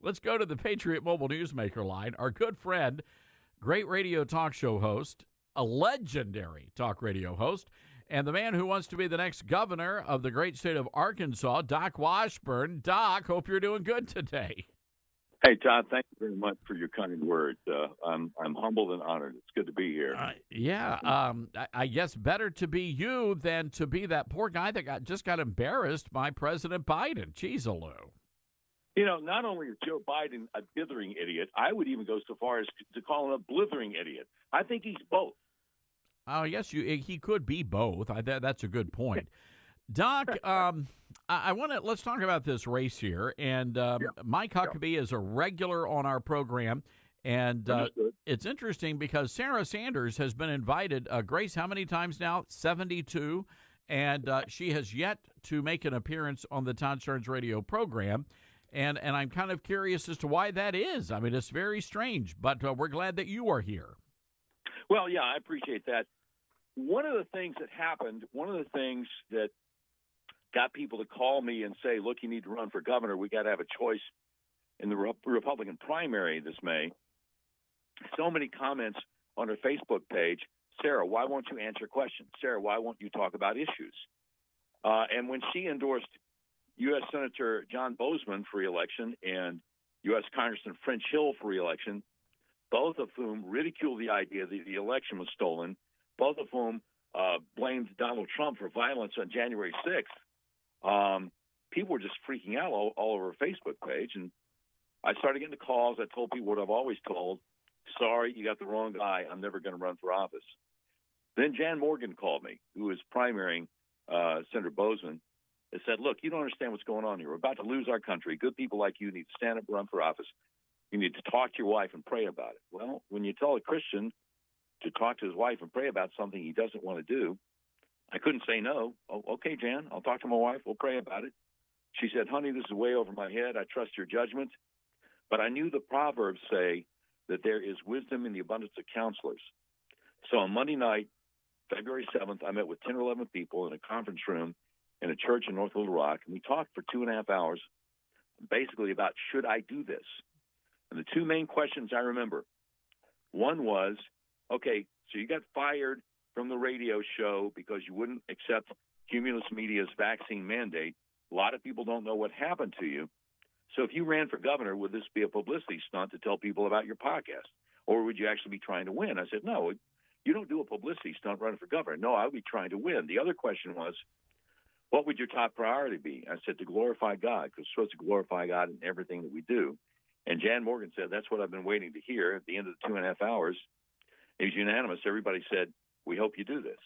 Let's go to the Patriot Mobile Newsmaker line. Our good friend, great radio talk show host, a legendary talk radio host, and the man who wants to be the next governor of the great state of Arkansas, Doc Washburn. Doc, hope you're doing good today. Hey, Todd, thank you very much for your kind words. I'm humbled and honored. It's good to be here. I guess better to be you than to be that poor guy that just got embarrassed by President Biden. Jeez, Alou. You know, not only is Joe Biden a dithering idiot, I would even go so far as to call him a blithering idiot. I think he's both. Oh, yes, he could be both. That's a good point. Doc, let's talk about this race here. And Mike Huckabee is a regular on our program. And it's interesting because Sarah Sanders has been invited. Grace, how many times now? 72. And she has yet to make an appearance on the Todd Starnes radio program. And I'm kind of curious as to why that is. I mean, it's very strange, but we're glad that you are here. Well, yeah, I appreciate that. One of the things that happened, one of the things that got people to call me and say, look, you need to run for governor. We got to have a choice in the Republican primary this May. So many comments on her Facebook page. Sarah, why won't you answer questions? Sarah, why won't you talk about issues? And when she endorsed U.S. Senator John Boozman for re-election and U.S. Congressman French Hill for re-election, both of whom ridiculed the idea that the election was stolen, both of whom blamed Donald Trump for violence on January 6th, people were just freaking out all over her Facebook page. And I started getting the calls. I told people what I've always told. Sorry, you got the wrong guy. I'm never going to run for office. Then Jan Morgan called me, who is primarying Senator Boozman. They said, look, you don't understand what's going on here. We're about to lose our country. Good people like you need to stand up and run for office. You need to talk to your wife and pray about it. Well, when you tell a Christian to talk to his wife and pray about something he doesn't want to do, I couldn't say no. Oh, okay, Jan, I'll talk to my wife. We'll pray about it. She said, honey, this is way over my head. I trust your judgment. But I knew the Proverbs say that there is wisdom in the abundance of counselors. So on Monday night, February 7th, I met with 10 or 11 people in a conference room in a church in North Little Rock, and we talked for 2.5 hours basically about, should I do this? And the two main questions I remember, one was, okay, so you got fired from the radio show because you wouldn't accept Cumulus Media's vaccine mandate. A lot of people don't know what happened to you. So if you ran for governor, would this be a publicity stunt to tell people about your podcast? Or would you actually be trying to win? I said, no, you don't do a publicity stunt running for governor. No, I would be trying to win. The other question was, what would your top priority be? I said, to glorify God, because we're supposed to glorify God in everything that we do. And Jan Morgan said, that's what I've been waiting to hear. At the end of the 2.5 hours, it was unanimous. Everybody said, we hope you do this.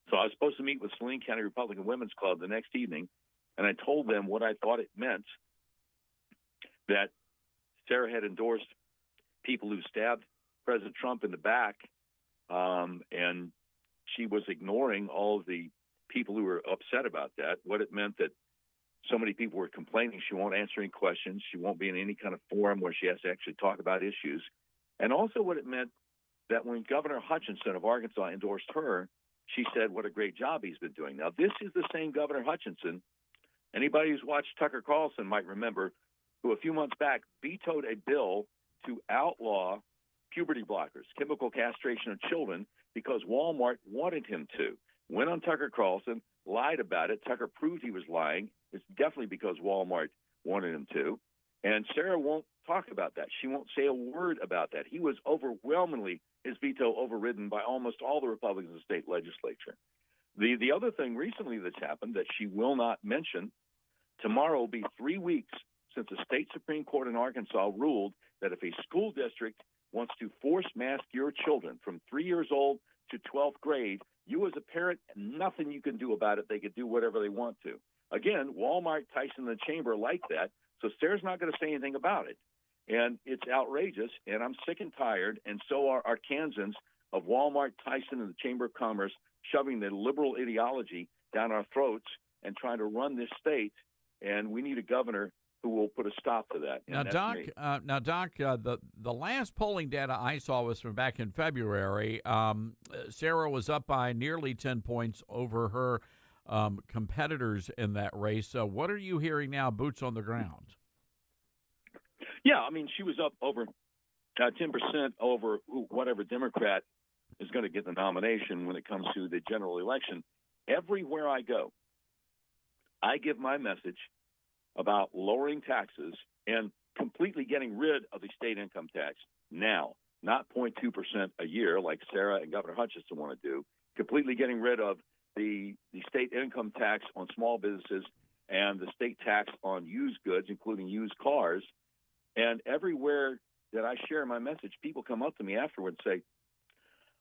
So I was supposed to meet with Saline County Republican Women's Club the next evening, and I told them what I thought it meant that Sarah had endorsed people who stabbed President Trump in the back, and she was ignoring all of the people who were upset about that, what it meant that so many people were complaining she won't answer any questions, she won't be in any kind of forum where she has to actually talk about issues, and also what it meant that when Governor Hutchinson of Arkansas endorsed her, she said what a great job he's been doing. Now, this is the same Governor Hutchinson, anybody who's watched Tucker Carlson might remember, who a few months back vetoed a bill to outlaw puberty blockers, chemical castration of children, because Walmart wanted him to. Went on Tucker Carlson, lied about it. Tucker proved he was lying. It's definitely because Walmart wanted him to. And Sarah won't talk about that. She won't say a word about that. He was overwhelmingly, his veto overridden by almost all the Republicans in the state legislature. The other thing recently that's happened that she will not mention, tomorrow will be 3 weeks since the state Supreme Court in Arkansas ruled that if a school district wants to force mask your children from 3 years old to 12th grade, you as a parent, nothing you can do about it. They could do whatever they want to. Again, Walmart, Tyson, and the Chamber like that, so Sarah's not going to say anything about it. And it's outrageous, and I'm sick and tired, and so are Arkansans, of Walmart, Tyson, and the Chamber of Commerce shoving their liberal ideology down our throats and trying to run this state, and we need a governor who will put a stop to that. Now, Doc, the last polling data I saw was from back in February. Sarah was up by nearly 10 points over her competitors in that race. So what are you hearing now, boots on the ground? Yeah, I mean, she was up over 10% over whatever Democrat is going to get the nomination when it comes to the general election. Everywhere I go, I give my message about lowering taxes and completely getting rid of the state income tax now, not 0.2% a year like Sarah and Governor Hutchinson want to do, completely getting rid of the state income tax on small businesses and the state tax on used goods, including used cars. And everywhere that I share my message, people come up to me afterwards and say,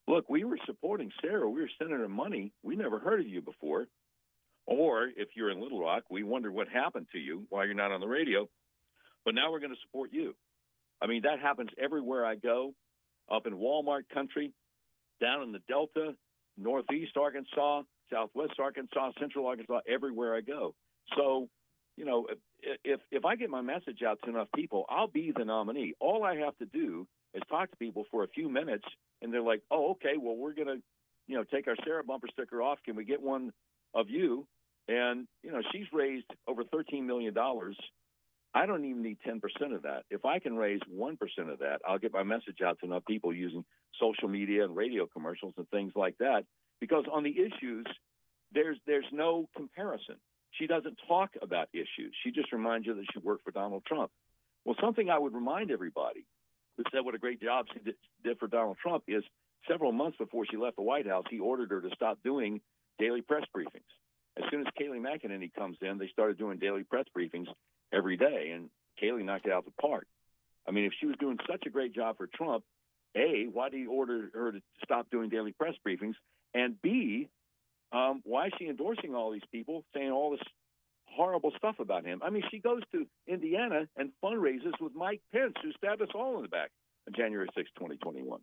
look, we were supporting Sarah. We were sending her money. We never heard of you before. Or if you're in Little Rock, we wonder what happened to you while you're not on the radio. But now we're going to support you. I mean, that happens everywhere I go, up in Walmart country, down in the Delta, Northeast Arkansas, Southwest Arkansas, Central Arkansas, everywhere I go. So, you know, if I get my message out to enough people, I'll be the nominee. All I have to do is talk to people for a few minutes, and they're like, oh, okay, well, we're going to, you know, take our Sarah bumper sticker off. Can we get one of you? And, you know, she's raised over $13 million. I don't even need 10% of that. If I can raise 1% of that, I'll get my message out to enough people using social media and radio commercials and things like that. Because on the issues, there's no comparison. She doesn't talk about issues. She just reminds you that she worked for Donald Trump. Well, something I would remind everybody who said what a great job she did for Donald Trump is several months before she left the White House, he ordered her to stop doing daily press briefings. As soon as Kayleigh McEnany comes in, they started doing daily press briefings every day, and Kayleigh knocked it out of the park. I mean, if she was doing such a great job for Trump, A, why did he order her to stop doing daily press briefings? And B, why is she endorsing all these people, saying all this horrible stuff about him? I mean, she goes to Indiana and fundraises with Mike Pence, who stabbed us all in the back on January 6, 2021.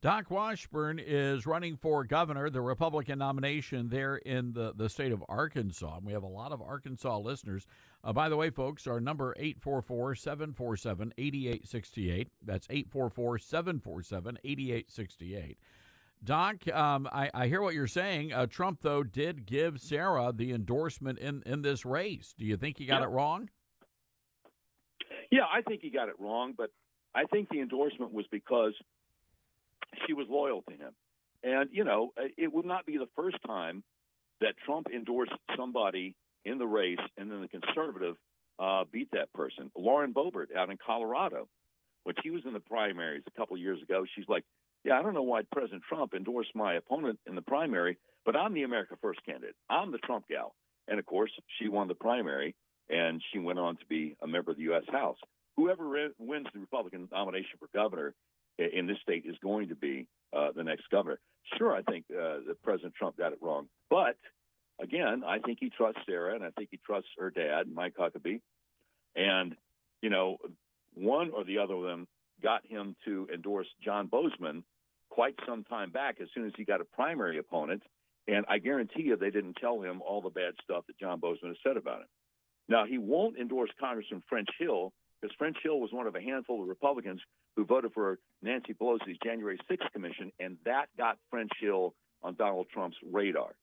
Doc Washburn is running for governor, the Republican nomination there in the state of Arkansas. And we have a lot of Arkansas listeners. By the way, folks, our number 844-747-8868. That's 844-747-8868. Doc, I hear what you're saying. Trump, though, did give Sarah the endorsement in this race. Do you think he got it wrong? Yeah, I think he got it wrong, but I think the endorsement was because she was loyal to him. And, you know, it would not be the first time that Trump endorsed somebody in the race and then the conservative beat that person. Lauren Boebert out in Colorado, when she was in the primaries a couple of years ago, she's like, yeah, I don't know why President Trump endorsed my opponent in the primary, but I'm the America First candidate. I'm the Trump gal. And, of course, she won the primary, and she went on to be a member of the U.S. House. Whoever wins the Republican nomination for governor in this state is going to be the next governor. Sure, I think that President Trump got it wrong. But, again, I think he trusts Sarah, and I think he trusts her dad, Mike Huckabee. And, you know, one or the other of them got him to endorse John Bozeman quite some time back as soon as he got a primary opponent. And I guarantee you they didn't tell him all the bad stuff that John Bozeman has said about him. Now, he won't endorse Congressman French Hill because French Hill was one of a handful of Republicans who voted for Nancy Pelosi's January 6th commission, and that got French Hill on Donald Trump's radar.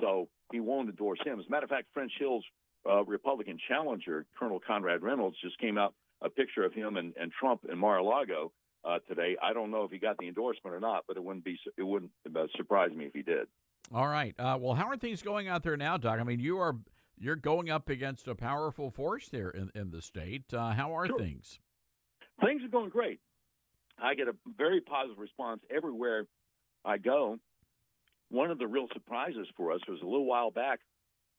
So he won't endorse him. As a matter of fact, French Hill's Republican challenger, Colonel Conrad Reynolds, just came out a picture of him and Trump in Mar-a-Lago today. I don't know if he got the endorsement or not, but it wouldn't surprise me if he did. All right. Well, how are things going out there now, Doc? I mean, you're going up against a powerful force there in the state. How are things? Things are going great. I get a very positive response everywhere I go. One of the real surprises for us was a little while back,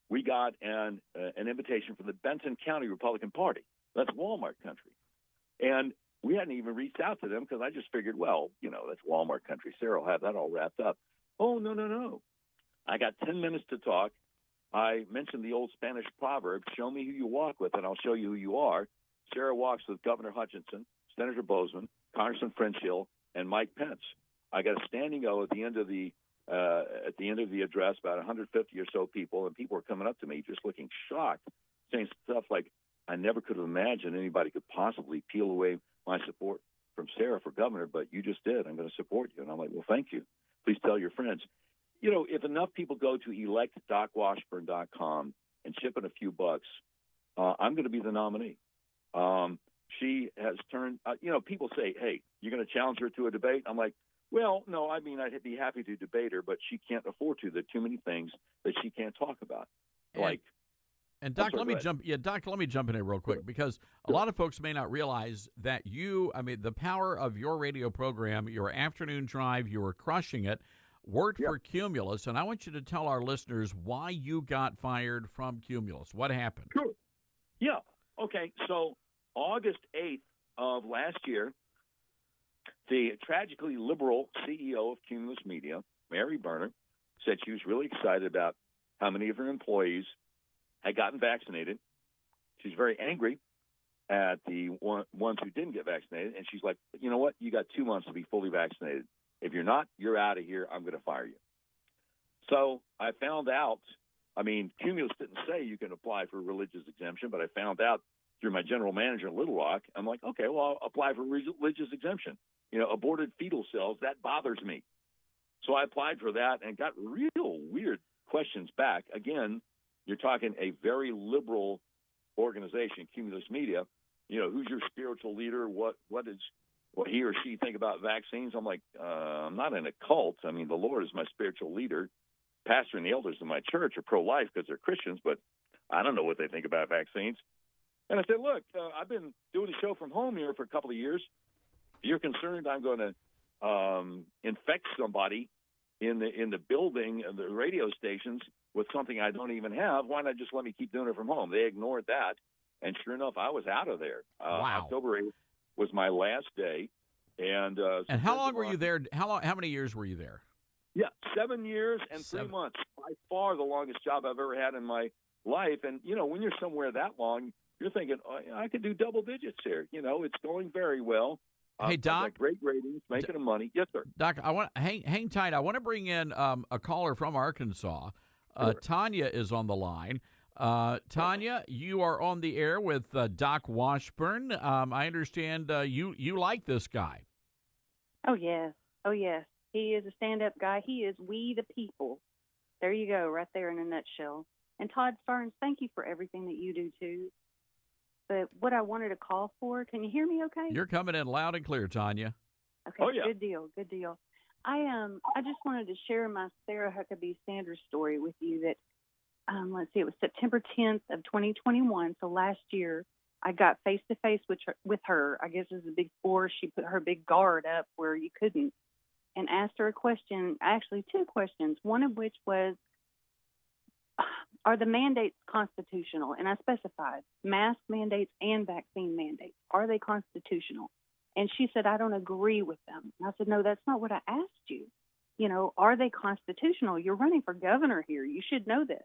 we got an invitation from the Benton County Republican Party. That's Walmart country. And we hadn't even reached out to them because I just figured, well, you know, that's Walmart country. Sarah will have that all wrapped up. Oh, no. I got 10 minutes to talk. I mentioned the old Spanish proverb, show me who you walk with and I'll show you who you are. Sarah walks with Governor Hutchinson, Senator Bozeman, Congressman French Hill, and Mike Pence. I got a standing O at the end of the address, about 150 or so people, and people were coming up to me just looking shocked, saying stuff like, I never could have imagined anybody could possibly peel away my support from Sarah for governor, but you just did. I'm going to support you. And I'm like, well, thank you. Please tell your friends. You know, if enough people go to electdocwashburn.com and chip in a few bucks, I'm going to be the nominee. she has turned, people say, hey, you're going to challenge her to a debate? I'm like, well, no, I mean, I'd be happy to debate her, but she can't afford to. There are too many things that she can't talk about. And Doc, let me jump in here real quick, because a lot of folks may not realize that the power of your radio program, your afternoon drive, you were crushing it, worked for Cumulus, and I want you to tell our listeners why you got fired from Cumulus. What happened? Sure. Yeah. Okay. So August 8th of last year, the tragically liberal CEO of Cumulus Media, Mary Berner, said she was really excited about how many of her employees had gotten vaccinated. She's very angry at the ones who didn't get vaccinated, and she's like, you know what? You got 2 months to be fully vaccinated. If you're not, you're out of here. I'm going to fire you. So I found out, Cumulus didn't say you can apply for a religious exemption, but I found out through my general manager in Little Rock. I'm like, okay, well, I'll apply for religious exemption. Aborted fetal cells, that bothers me. So I applied for that and got real weird questions back. Again, you're talking a very liberal organization, Cumulus Media. Who's your spiritual leader? What he or she think about vaccines? I'm like, I'm not in a cult. The Lord is my spiritual leader. Pastor and the elders of my church are pro-life because they're Christians, but I don't know what they think about vaccines. And I said, look, I've been doing a show from home here for a couple of years. If you're concerned I'm going to infect somebody in the building of the radio stations with something I don't even have, why not just let me keep doing it from home? They ignored that, and sure enough, I was out of there. Wow. October 8th was my last day. And how long were you there? How many years were you there? Yeah, 7 years and 3 months. By far the longest job I've ever had in my life. And, when you're somewhere that long, you're thinking, I could do double digits here. It's going very well. Hey, Doc. Great ratings, making them money. Yes, sir. Doc, I want hang tight. I want to bring in a caller from Arkansas. Sure. Tanya is on the line. Tanya, you are on the air with Doc Washburn. I understand you like this guy. Oh, yes. He is a stand-up guy. He is we the people. There you go, right there in a nutshell. And Todd Starnes, thank you for everything that you do, too. But what I wanted to call for, can you hear me okay? You're coming in loud and clear, Tanya. Okay, Good deal. I just wanted to share my Sarah Huckabee Sanders story with you that, it was September 10th of 2021, so last year I got face-to-face with her. I guess it was a big force. She put her big guard up where you couldn't, and asked her a question, actually 2 questions, one of which was, are the mandates constitutional? And I specified mask mandates and vaccine mandates. Are they constitutional? And she said, I don't agree with them. And I said, no, that's not what I asked you. Are they constitutional? You're running for governor here. You should know this.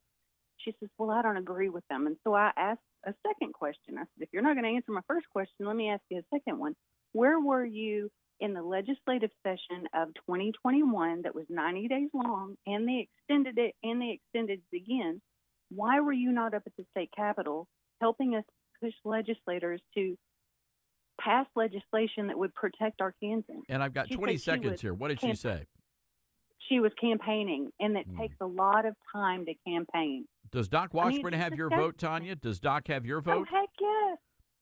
She says, well, I don't agree with them. And so I asked a second question. I said, if you're not going to answer my first question, let me ask you a second one. Where were you in the legislative session of 2021 that was 90 days long, and they extended it again? Why were you not up at the state capitol helping us push legislators to pass legislation that would protect our Kansans? And I've got 20 seconds here. What did she say? She was campaigning, and it takes a lot of time to campaign. Does Doc Washburn have your vote, Tanya? Does Doc have your vote? Oh, heck yes.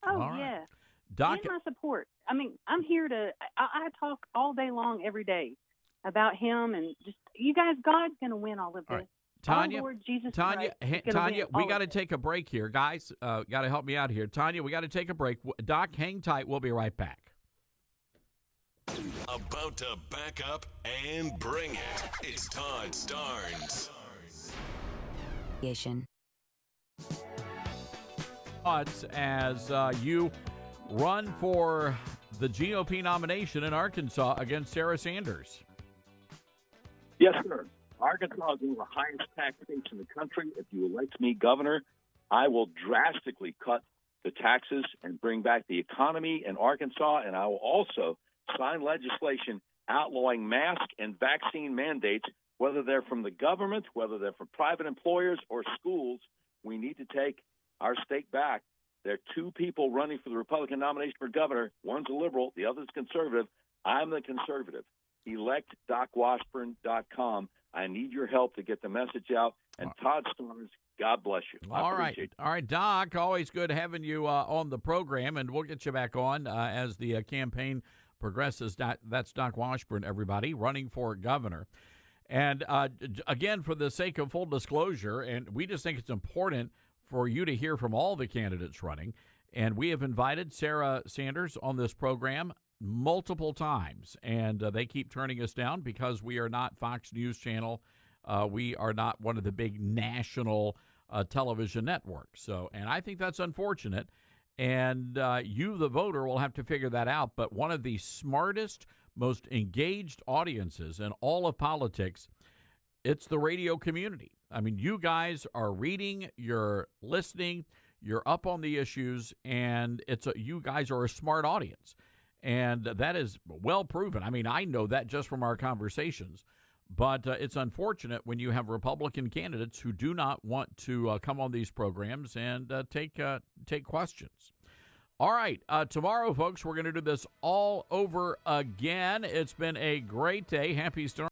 All right. Yes. Doc, and my support. I'm here to I talk all day long every day about him, and just, you guys, God's going to win all of this. All right. Tanya, Lord Jesus Tanya, Christ, we got to take a break here. Guys, got to help me out here. Tanya, we got to take a break. Doc, hang tight. We'll be right back. About to back up and bring it. It's Todd Starnes. As you run for the GOP nomination in Arkansas against Sarah Sanders. Yes, sir. Arkansas is one of the highest tax states in the country. If you elect me governor, I will drastically cut the taxes and bring back the economy in Arkansas, and I will also sign legislation outlawing mask and vaccine mandates, whether they're from the government, whether they're from private employers or schools. We need to take our state back. There are 2 people running for the Republican nomination for governor. One's a liberal, the other's conservative. I'm the conservative. Elect DocWashburn.com. I need your help to get the message out. And Todd Starnes, God bless you. All right, Doc, always good having you on the program, and we'll get you back on as the campaign progresses. That's Doc Washburn, everybody, running for governor. And again, for the sake of full disclosure, and we just think it's important for you to hear from all the candidates running, and we have invited Sarah Sanders on this program multiple times, and they keep turning us down because we are not Fox News Channel. We are not one of the big national television networks. So, and I think that's unfortunate. And you, the voter, will have to figure that out. But one of the smartest, most engaged audiences in all of politics, it's the radio community. I mean, you guys are reading, you're listening, you're up on the issues, and you guys are a smart audience. And that is well proven. I mean, I know that just from our conversations. But it's unfortunate when you have Republican candidates who do not want to come on these programs and take questions. All right, tomorrow, folks, we're going to do this all over again. It's been a great day. Happy Star.